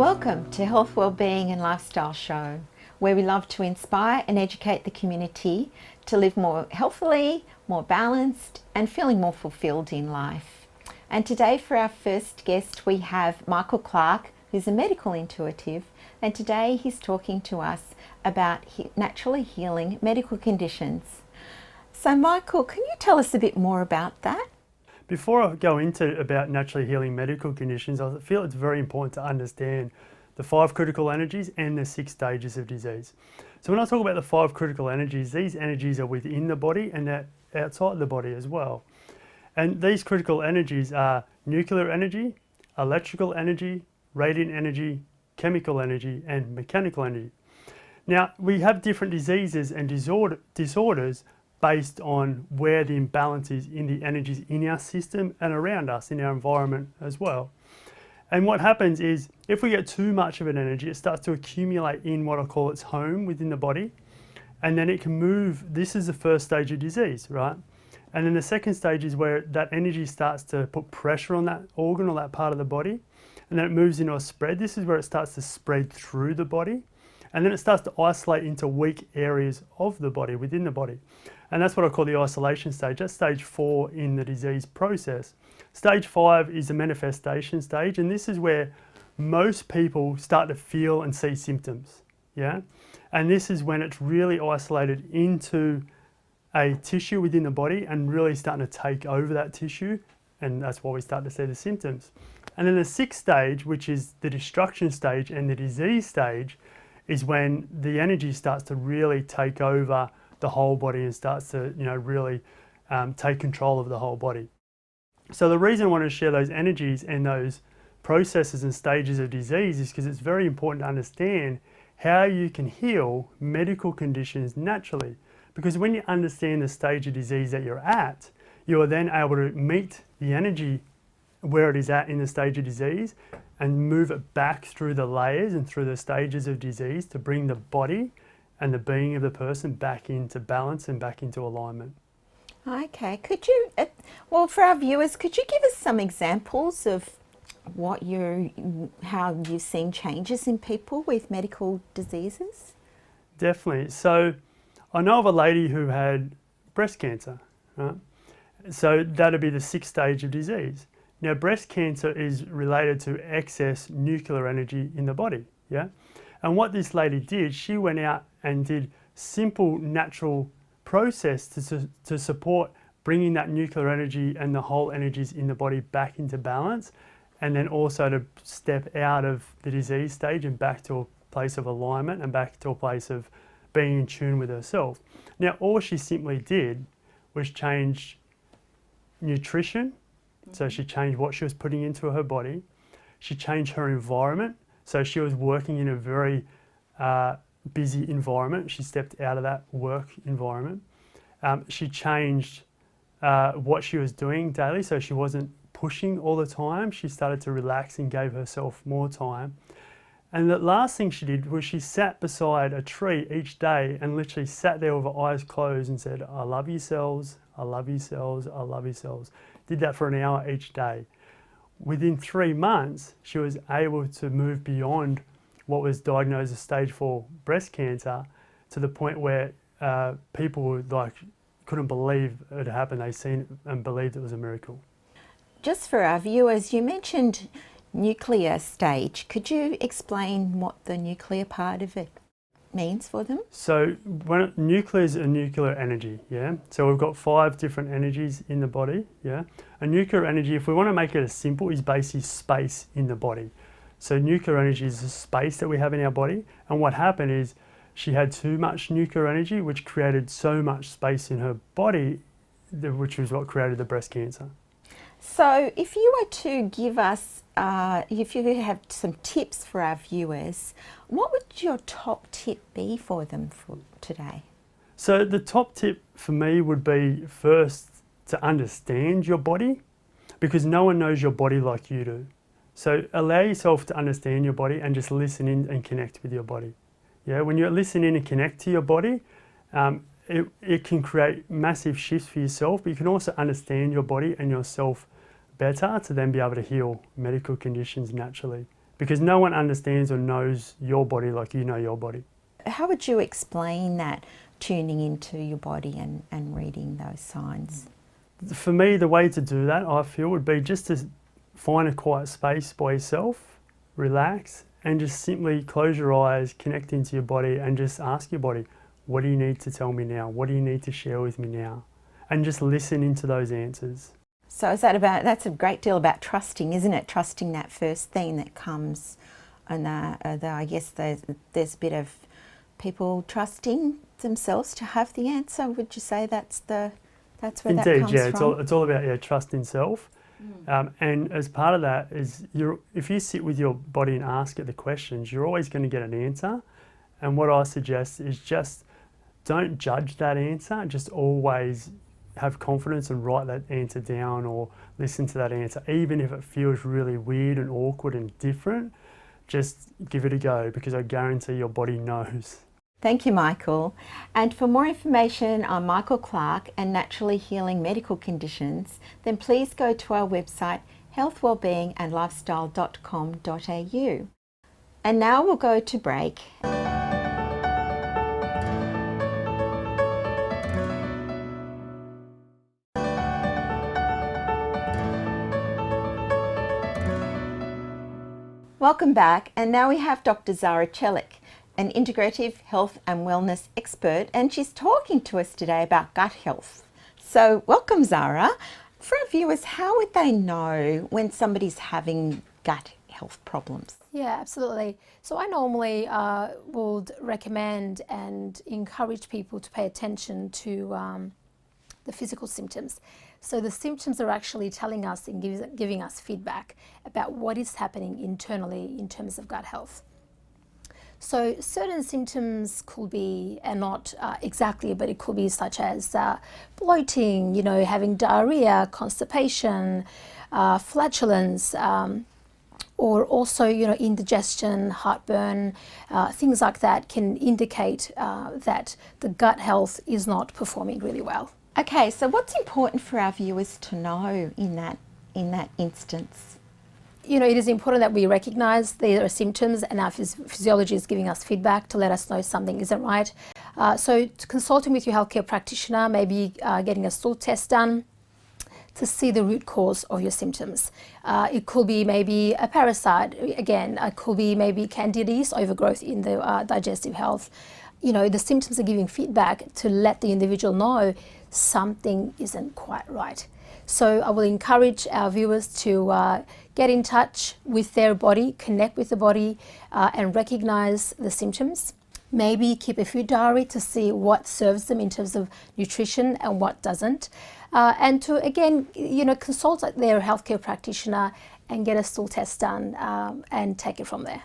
Welcome to Health, Wellbeing and Lifestyle Show, where we love to inspire and educate the community to live more healthily, more balanced and feeling more fulfilled in life. And today for our first guest we have Michael Clark, who's a medical intuitive, and today he's talking to us about naturally healing medical conditions. So Michael, can you tell us a bit more about that? Before I go into about naturally healing medical conditions, I feel it's very important to understand the 5 critical energies and the 6 stages of disease. So when I talk about the 5 critical energies, these energies are within the body and they're outside the body as well. And these critical energies are nuclear energy, electrical energy, radiant energy, chemical energy, and mechanical energy. Now, we have different diseases and disorders based on where the imbalance is in the energies in our system and around us, in our environment as well. And what happens is, if we get too much of an energy, it starts to accumulate in what I call its home within the body, and then it can move. This is the first stage of disease, right? And then the second stage is where that energy starts to put pressure on that organ or that part of the body, and then it moves into a spread. This is where it starts to spread through the body, and then it starts to isolate into weak areas of the body, within the body. And that's what I call the isolation stage. That's stage 4 in the disease process. Stage 5 is the manifestation stage, and this is where most people start to feel and see symptoms, yeah? And this is when it's really isolated into a tissue within the body and really starting to take over that tissue, and that's why we start to see the symptoms. And then the 6th stage, which is the destruction stage and the disease stage, is when the energy starts to really take over the whole body and starts to, really take control of the whole body. So the reason I want to share those energies and those processes and stages of disease is because it's very important to understand how you can heal medical conditions naturally. Because when you understand the stage of disease that you're at, you are then able to meet the energy where it is at in the stage of disease and move it back through the layers and through the stages of disease to bring the body and the being of the person back into balance and back into alignment. Okay, could you, for our viewers, could you give us some examples of how you've seen changes in people with medical diseases? Definitely. So I know of a lady who had breast cancer, right? So that'd be the 6th stage of disease. Now, breast cancer is related to excess nuclear energy in the body, yeah? And what this lady did, she went out and did simple natural process to support bringing that nuclear energy and the whole energies in the body back into balance, and then also to step out of the disease stage and back to a place of alignment and back to a place of being in tune with herself. Now, all she simply did was change nutrition. So she changed what she was putting into her body. She changed her environment. So she was working in a very busy environment. She stepped out of that work environment. She changed what she was doing daily, so she wasn't pushing all the time. She started to relax and gave herself more time. And the last thing she did was she sat beside a tree each day and literally sat there with her eyes closed and said, "I love you cells, I love you cells, I love you cells." Did that for an hour each day. Within 3 months, she was able to move beyond what was diagnosed as stage 4 breast cancer to the point where people couldn't believe it happened. They seen it and believed it was a miracle. Just for our viewers, you mentioned nuclear stage. Could you explain what the nuclear part of it means for them? So nuclear is a nuclear energy, yeah? So we've got 5 different energies in the body, yeah? A nuclear energy, if we want to make it as simple, is basically space in the body. So nuclear energy is the space that we have in our body, and what happened is she had too much nuclear energy, which created so much space in her body, which was what created the breast cancer. So if you were to give us, if you have some tips for our viewers, what would your top tip be for them for today? So the top tip for me would be first to understand your body, because no one knows your body like you do. So allow yourself to understand your body and just listen in and connect with your body. Yeah, when you listen in and connect to your body, it can create massive shifts for yourself, but you can also understand your body and yourself better to then be able to heal medical conditions naturally because no one understands or knows your body like you know your body. How would you explain that, tuning into your body and reading those signs? For me, the way to do that, I feel, would be just to find a quiet space by yourself, relax, and just simply close your eyes, connect into your body, and just ask your body, what do you need to tell me now? What do you need to share with me now? And just listen into those answers. So is that's a great deal about trusting, isn't it? Trusting that first thing that comes, and I guess there's a bit of people trusting themselves to have the answer. Would you say that's where that comes from? Indeed, yeah, it's all about trust in self. And as part of that is, if you sit with your body and ask it the questions, you're always going to get an answer. And what I suggest is just don't judge that answer, just always have confidence and write that answer down or listen to that answer. Even if it feels really weird and awkward and different, just give it a go, because I guarantee your body knows. Thank you, Michael. And for more information on Michael Clark and naturally healing medical conditions, then please go to our website healthwellbeingandlifestyle.com.au. And now we'll go to break. Welcome back, and now we have Dr. Zara Chelik, an integrative health and wellness expert, and she's talking to us today about gut health. So welcome, Zara. For our viewers, how would they know when somebody's having gut health problems? Yeah, absolutely. So I normally would recommend and encourage people to pay attention to the physical symptoms. So the symptoms are actually telling us and giving us feedback about what is happening internally in terms of gut health. So certain symptoms could be, and not exactly, but it could be such as bloating, having diarrhea, constipation, flatulence, or also, indigestion, heartburn, things like that can indicate that the gut health is not performing really well. Okay, so what's important for our viewers to know in that instance? It is important that we recognize there are symptoms and our physiology is giving us feedback to let us know something isn't right. So consulting with your healthcare practitioner, maybe getting a stool test done to see the root cause of your symptoms. It could be maybe a parasite, again, it could be maybe candida yeast overgrowth in the digestive health. The symptoms are giving feedback to let the individual know something isn't quite right. So I will encourage our viewers to get in touch with their body, connect with the body, and recognize the symptoms. Maybe keep a food diary to see what serves them in terms of nutrition and what doesn't. And to, again, consult their healthcare practitioner and get a stool test done and take it from there.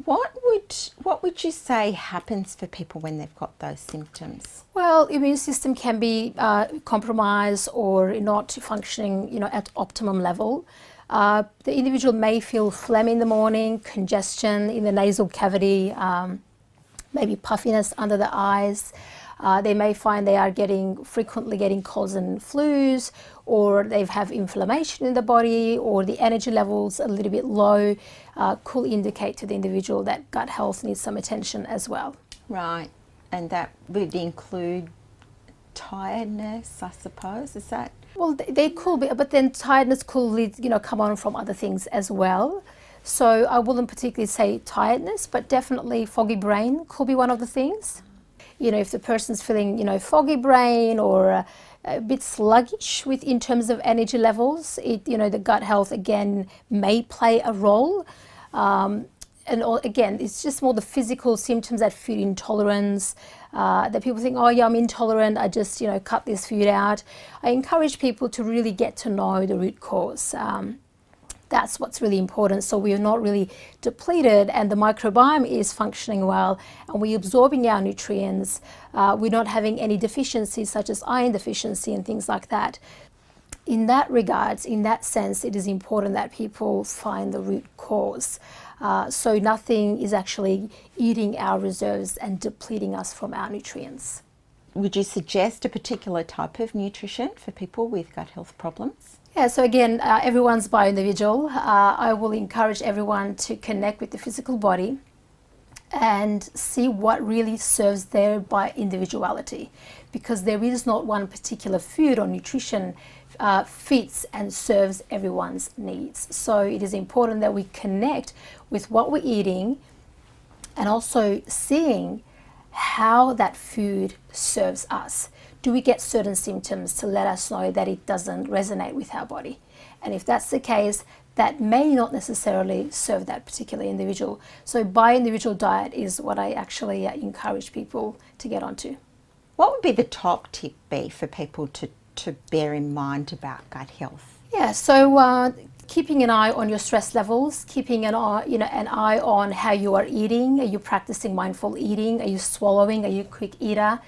What would you say happens for people when they've got those symptoms? Well, immune system can be compromised or not functioning, at optimum level. The individual may feel phlegm in the morning, congestion in the nasal cavity, maybe puffiness under the eyes. They may find they are frequently getting colds and flus, or they have inflammation in the body, or the energy levels a little bit low, could indicate to the individual that gut health needs some attention as well. Right, and that would include tiredness, I suppose, is that? Well, they could be, but then tiredness could come on from other things as well. So I wouldn't particularly say tiredness, but definitely foggy brain could be one of the things. If the person's feeling, foggy brain or a bit sluggish in terms of energy levels, the gut health again may play a role. Again, it's just more the physical symptoms, that food intolerance, that people think, oh yeah, I'm intolerant, I just, cut this food out. I encourage people to really get to know the root cause. That's what's really important. So we are not really depleted and the microbiome is functioning well and we're absorbing our nutrients. We're not having any deficiencies such as iron deficiency and things like that. In that regards, in that sense, it is important that people find the root cause. So nothing is actually eating our reserves and depleting us from our nutrients. would you suggest a particular type of nutrition for people with gut health problems? Yeah, so again, everyone's bio-individual. I will encourage everyone to connect with the physical body and see what really serves their by individuality, because there is not one particular food or nutrition fits and serves everyone's needs. So it is important that we connect with what we're eating and also seeing how that food serves us. Do we get certain symptoms to let us know that it doesn't resonate with our body? And if that's the case, that may not necessarily serve that particular individual. So bio-individual diet is what I actually encourage people to get onto. What would be the top tip be for people to bear in mind about gut health? Yeah, so keeping an eye on your stress levels, keeping an eye on how you are eating. Are you practicing mindful eating? Are you swallowing? Are you a quick eater?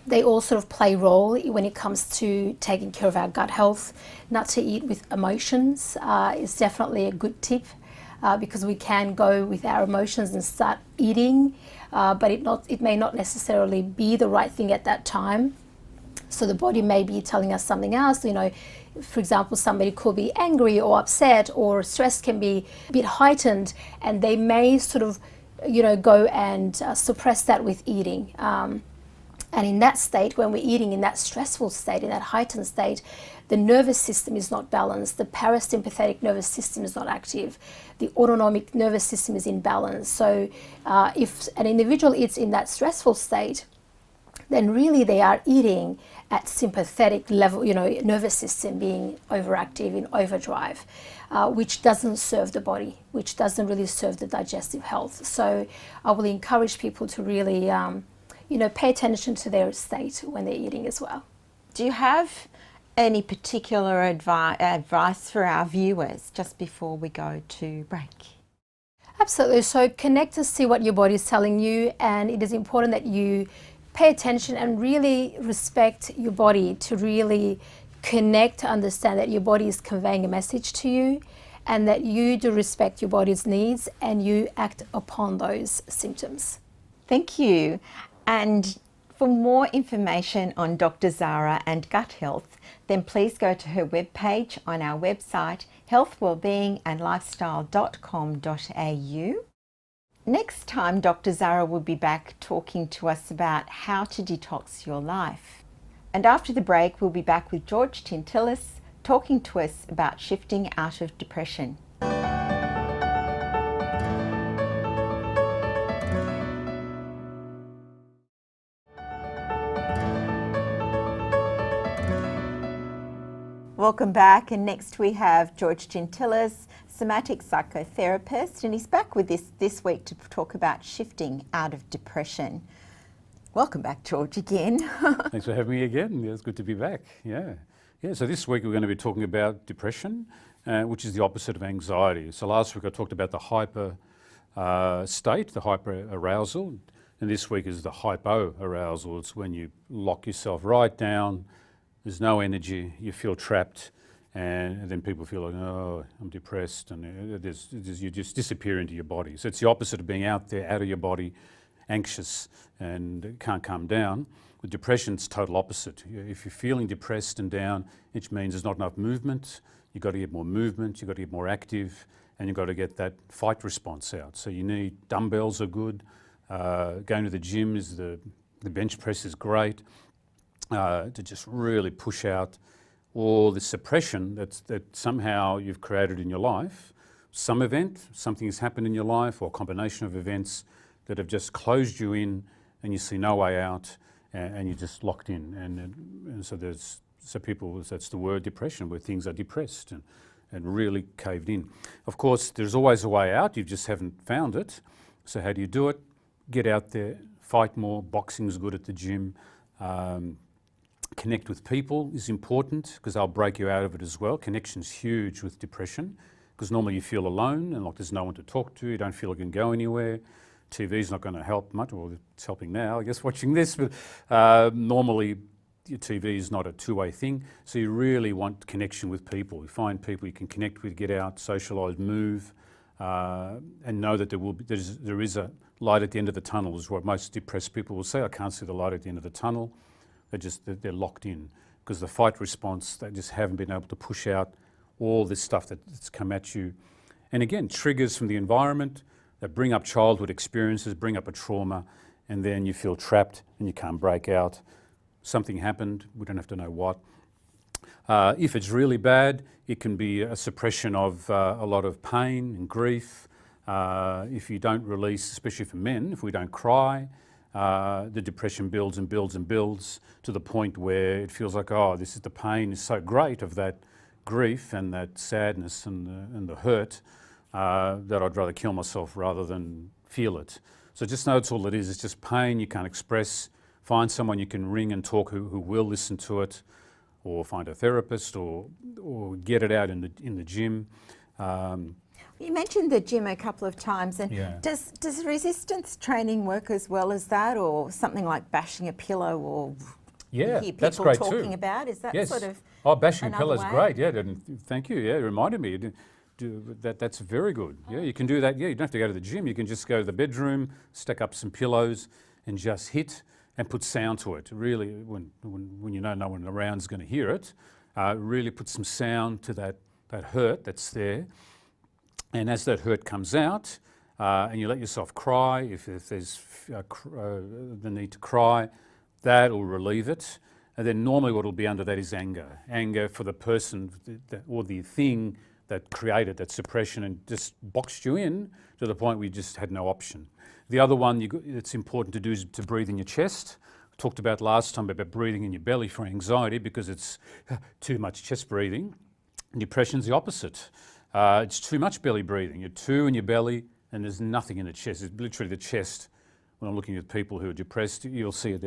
They all sort of play a role when it comes to taking care of our gut health. Not to eat with emotions is definitely a good tip, because we can go with our emotions and start eating, but it may not necessarily be the right thing at that time. So the body may be telling us something else. For example, somebody could be angry or upset, or stress can be a bit heightened, and they may sort of, go and suppress that with eating. And in that state, when we're eating in that stressful state, in that heightened state, the nervous system is not balanced. The parasympathetic nervous system is not active. The autonomic nervous system is imbalance. So if an individual eats in that stressful state, then really they are eating at sympathetic level, nervous system being overactive, in overdrive, which doesn't serve the body, which doesn't really serve the digestive health. So I will encourage people to really pay attention to their state when they're eating as well. Do you have any particular advice for our viewers just before we go to break? Absolutely. So connect to see what your body is telling you, and it is important that you pay attention and really respect your body, to really connect, to understand that your body is conveying a message to you, and that you do respect your body's needs and you act upon those symptoms. Thank you. And for more information on Dr. Zara and gut health, then please go to her webpage on our website, healthwellbeingandlifestyle.com.au. Next time, Dr. Zara will be back talking to us about how to detox your life. And after the break, we'll be back with George Tintillis talking to us about shifting out of depression. Welcome back, and next we have George Tintillis, somatic psychotherapist, and he's back with this week to talk about shifting out of depression. Welcome back, George, again. Thanks for having me again. Yeah, it's good to be back. Yeah. So this week we're going to be talking about depression, which is the opposite of anxiety. So last week I talked about the hyper state, the hyper arousal, and this week is the hypo arousal. It's when you lock yourself right down. There's no energy, you feel trapped, and then people feel like, oh, I'm depressed, and you just disappear into your body. So it's the opposite of being out there, out of your body, anxious, and can't calm down. With depression, it's total opposite. If you're feeling depressed and down, it means there's not enough movement. You've got to get more movement, you've got to get more active, and you've got to get that fight response out. So you need dumbbells are good. Going to the gym is the bench press is great. To just really push out all the suppression that somehow you've created in your life. Some event, something has happened in your life, or a combination of events that have just closed you in, and you see no way out, and you're just locked in. And so people, that's the word depression, where things are depressed and really caved in. Of course, there's always a way out, you just haven't found it. So how do you do it? Get out there, fight more. Boxing's good at the gym. Connect with people is important, because they'll break you out of it as well. Connection's huge with depression, because normally you feel alone and like there's no one to talk to, you don't feel like you can go anywhere. TV's not going to help much, well, it's helping now, I guess, watching this, but normally your TV is not a two-way thing, so you really want connection with people. You find people you can connect with, get out, socialise, move, and know that there is a light at the end of the tunnel, is what most depressed people will say. I can't see the light at the end of the tunnel. They're locked in because the fight response, they just haven't been able to push out all this stuff that's come at you. And again, triggers from the environment that bring up childhood experiences, bring up a trauma, and then you feel trapped and you can't break out. Something happened, we don't have to know what. If it's really bad, it can be a suppression of a lot of pain and grief. If you don't release, especially for men, if we don't cry, the depression builds and builds and builds to the point where it feels like, oh, this is the pain is so great of that grief and that sadness and the hurt that I'd rather kill myself rather than feel it. So just know that's all it is. It's just pain you can't express. Find someone you can ring and talk who will listen to it, or find a therapist, or get it out in the gym. You mentioned the gym a couple of times, and Yeah. does resistance training work as well as that, or something like bashing a pillow, or Yeah, you hear people that's great talking too. about? Is that Yes. sort of Bashing a another pillow is way? great. Yeah, thank you. Yeah, it reminded me. That's very good. Yeah, you can do that. Yeah, you don't have to go to the gym. You can just go to the bedroom, stack up some pillows, and just hit and put sound to it. Really, when you know no one around is going to hear it, really put some sound to that hurt that's there. And as that hurt comes out, and you let yourself cry, if there's the need to cry, that will relieve it. And then normally what will be under that is anger. Anger for the person or the thing that created that suppression and just boxed you in to the point where you just had no option. The other one it's important to do is to breathe in your chest. I talked about last time about breathing in your belly for anxiety because it's too much chest breathing. Depression's the opposite. It's too much belly breathing. You're too in your belly and there's nothing in the chest. It's literally the chest. When I'm looking at people who are depressed, you'll see it.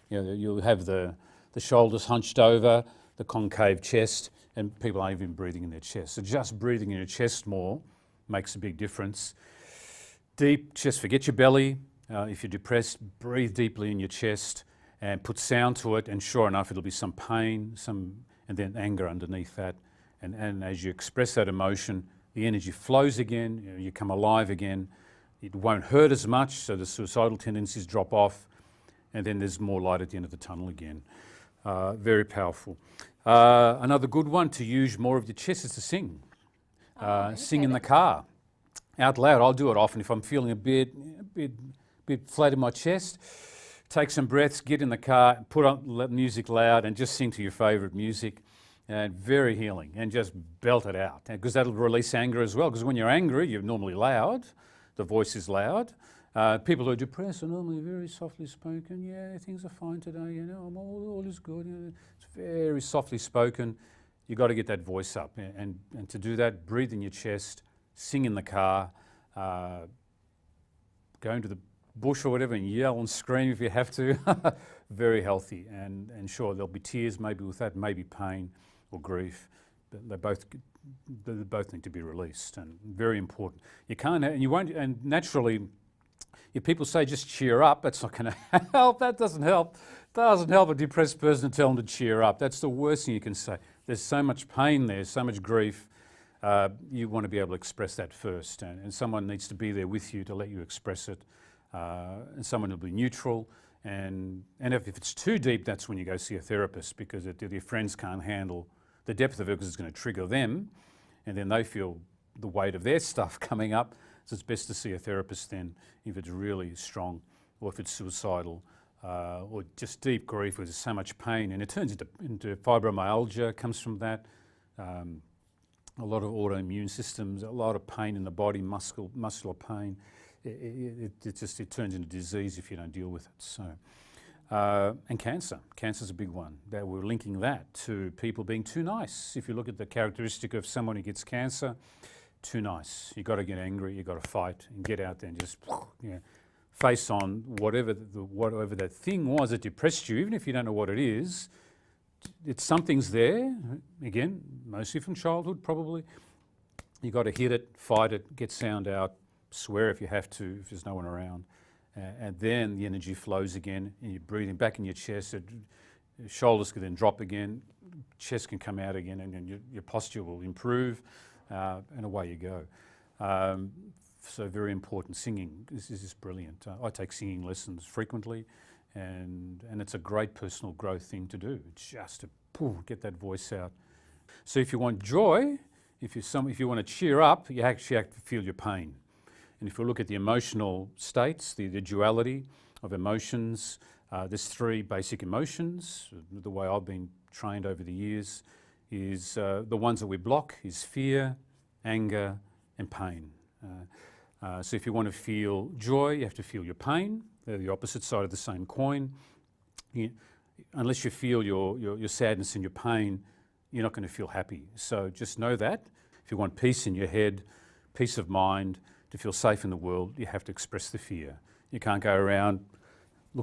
You'll have the shoulders hunched over, the concave chest, and people aren't even breathing in their chest. So just breathing in your chest more makes a big difference. Deep chest, forget your belly. If you're depressed, breathe deeply in your chest and put sound to it, and sure enough, it'll be some pain, and then anger underneath that. And as you express that emotion, the energy flows again, you come alive again. It won't hurt as much, so the suicidal tendencies drop off, and then there's more light at the end of the tunnel again. Very powerful. Another good one to use more of your chest is to sing. Sing in the car, out loud. I'll do it often if I'm feeling a bit flat in my chest. Take some breaths, get in the car, put on music loud, and just sing to your favourite music. And very healing, and just belt it out, because that'll release anger as well. Because when you're angry, you're normally loud. The voice is loud. People who are depressed are normally very softly spoken. Yeah, things are fine today. All is good. It's very softly spoken. You got to get that voice up, and to do that, breathe in your chest, sing in the car, go into the bush or whatever, and yell and scream if you have to. Very healthy, and sure there'll be tears, maybe with that, maybe pain or grief. But they both need to be released, and very important. You can't, and you won't, and naturally, if people say just cheer up, that's not going to help. That doesn't help. Doesn't help a depressed person to tell them to cheer up. That's the worst thing you can say. There's so much pain there, so much grief. You want to be able to express that first, and someone needs to be there with you to let you express it, and someone will be neutral. And if it's too deep, that's when you go see a therapist, because your friends can't handle the depth of it, because it's going to trigger them, and then they feel the weight of their stuff coming up. So it's best to see a therapist then if it's really strong, or if it's suicidal, or just deep grief where there's so much pain, and it turns into fibromyalgia, comes from that. A lot of autoimmune systems, a lot of pain in the body, muscular pain. It turns into disease if you don't deal with it. So, and cancer's a big one. That we're linking that to people being too nice. If you look at the characteristic of someone who gets cancer, too nice. You got to get angry. You got to fight and get out there and just face on whatever that thing was that depressed you. Even if you don't know what it is, something's there. Again, mostly from childhood, probably. You got to hit it, fight it, get sound out. Swear if you have to, if there's no one around. And then the energy flows again, and you're breathing back in your chest. Your shoulders can then drop again, chest can come out again, and then your posture will improve, and away you go. So very important. Singing is brilliant. I take singing lessons frequently, and it's a great personal growth thing to do, just to get that voice out. So if you want joy, if you want to cheer up, you actually have to feel your pain. And if we look at the emotional states, the duality of emotions, there's three basic emotions. The way I've been trained over the years is the ones that we block is fear, anger, and pain. So if you want to feel joy, you have to feel your pain. They're the opposite side of the same coin. Unless you feel your sadness and your pain, you're not going to feel happy. So just know that. If you want peace in your head, peace of mind, to feel safe in the world, you have to express the fear. You can't go around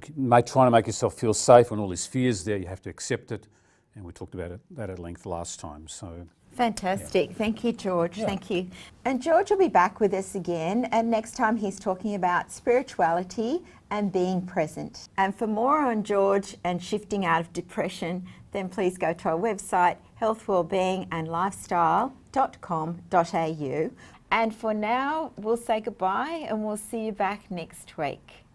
trying to make yourself feel safe when all this fear's there. You have to accept it. And we talked about that at length last time. So. Fantastic. Yeah. Thank you, George. Yeah. Thank you. And George will be back with us again, and next time he's talking about spirituality and being present. And for more on George and shifting out of depression, then please go to our website, healthwellbeingandlifestyle.com.au. And for now, we'll say goodbye and we'll see you back next week.